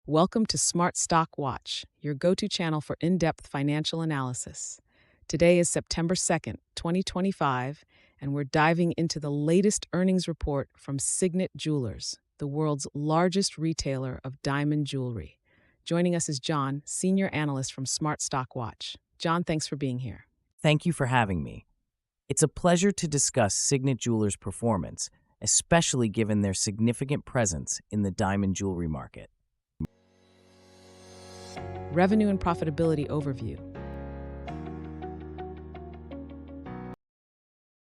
Welcome to Smart Stock Watch, your go-to channel for in-depth financial analysis. Today is September 2nd, 2025, and we're diving into the latest earnings report from Signet Jewelers, the world's largest retailer of diamond jewelry. Joining us is John, senior analyst from Smart Stock Watch. John, thanks for being here. Thank you for having me. It's a pleasure to discuss Signet Jewelers' performance, especially given their significant presence in the diamond jewelry market. Revenue and profitability overview.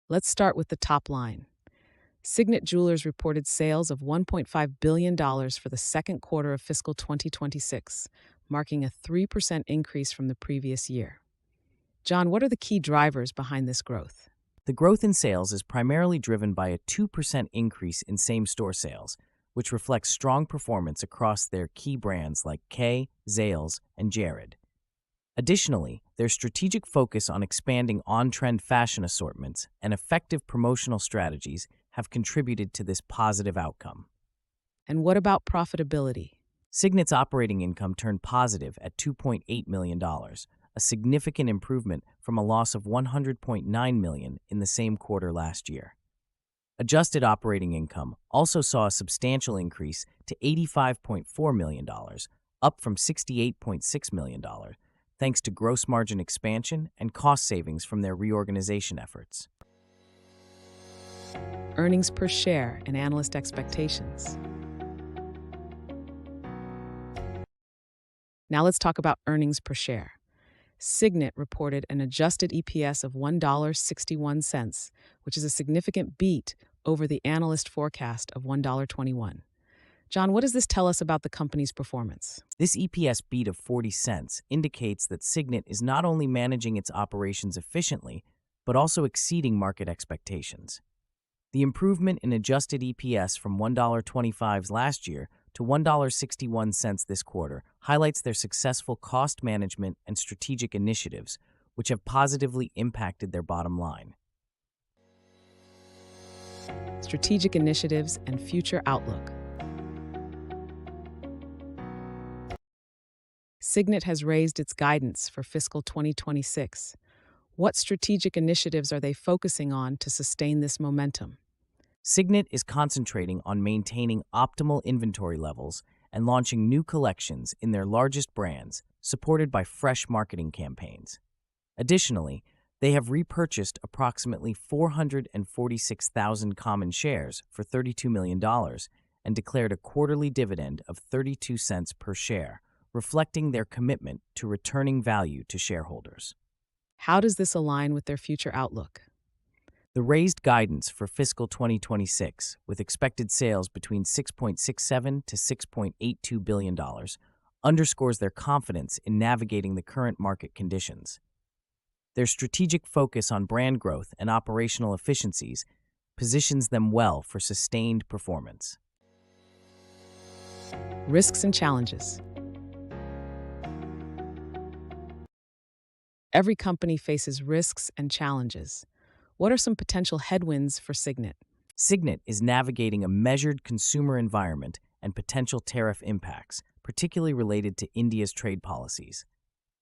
Let's start with the top line. Signet Jewelers reported sales of $1.5 billion for the second quarter of fiscal 2026, marking a 3% increase from the previous year. John, what are the key drivers behind this growth? The growth in sales is primarily driven by a 2% increase in same-store sales, which reflects strong performance across their key brands like Kay, Zales, and Jared. Additionally, their strategic focus on expanding on-trend fashion assortments and effective promotional strategies have contributed to this positive outcome. And what about profitability? Signet's operating income turned positive at $2.8 million, a significant improvement from a loss of $100.9 million in the same quarter last year. Adjusted operating income also saw a substantial increase to $85.4 million, up from $68.6 million, thanks to gross margin expansion and cost savings from their reorganization efforts. Earnings per share and analyst expectations. Now let's talk about earnings per share. Signet reported an adjusted EPS of $1.61, which is a significant beat over the analyst forecast of $1.21. John, what does this tell us about the company's performance? This EPS beat of 40 cents indicates that Signet is not only managing its operations efficiently, but also exceeding market expectations. The improvement in adjusted EPS from $1.25 last year to $1.61 this quarter highlights their successful cost management and strategic initiatives, which have positively impacted their bottom line. Strategic initiatives and future outlook. Signet has raised its guidance for fiscal 2026. What strategic initiatives are they focusing on to sustain this momentum? Signet is concentrating on maintaining optimal inventory levels and launching new collections in their largest brands, supported by fresh marketing campaigns. Additionally, they have repurchased approximately 446,000 common shares for $32 million and declared a quarterly dividend of 32 cents per share, reflecting their commitment to returning value to shareholders. How does this align with their future outlook? The raised guidance for fiscal 2026, with expected sales between $6.67 to $6.82 billion, underscores their confidence in navigating the current market conditions. Their strategic focus on brand growth and operational efficiencies positions them well for sustained performance. Risks and challenges. Every company faces risks and challenges. What are some potential headwinds for Signet? Signet is navigating a measured consumer environment and potential tariff impacts, particularly related to India's trade policies.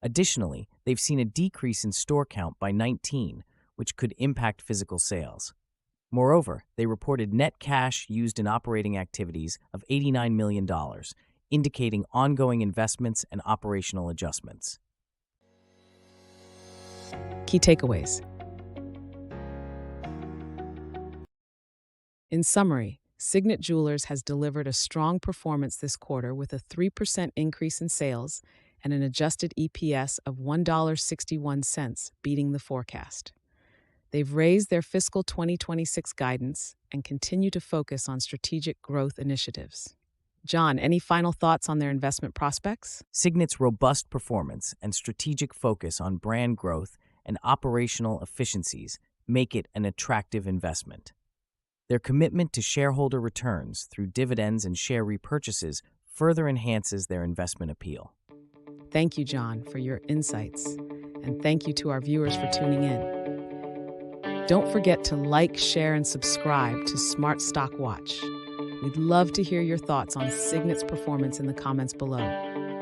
Additionally, they've seen a decrease in store count by 19, which could impact physical sales. Moreover, they reported net cash used in operating activities of $89 million, indicating ongoing investments and operational adjustments. Key takeaways. In summary, Signet Jewelers has delivered a strong performance this quarter with a 3% increase in sales and an adjusted EPS of $1.61, beating the forecast. They've raised their fiscal 2026 guidance and continue to focus on strategic growth initiatives. John, any final thoughts on their investment prospects? Signet's robust performance and strategic focus on brand growth and operational efficiencies make it an attractive investment. Their commitment to shareholder returns through dividends and share repurchases further enhances their investment appeal. Thank you, John, for your insights, and thank you to our viewers for tuning in. Don't forget to like, share, and subscribe to Smart Stock Watch. We'd love to hear your thoughts on Signet's performance in the comments below.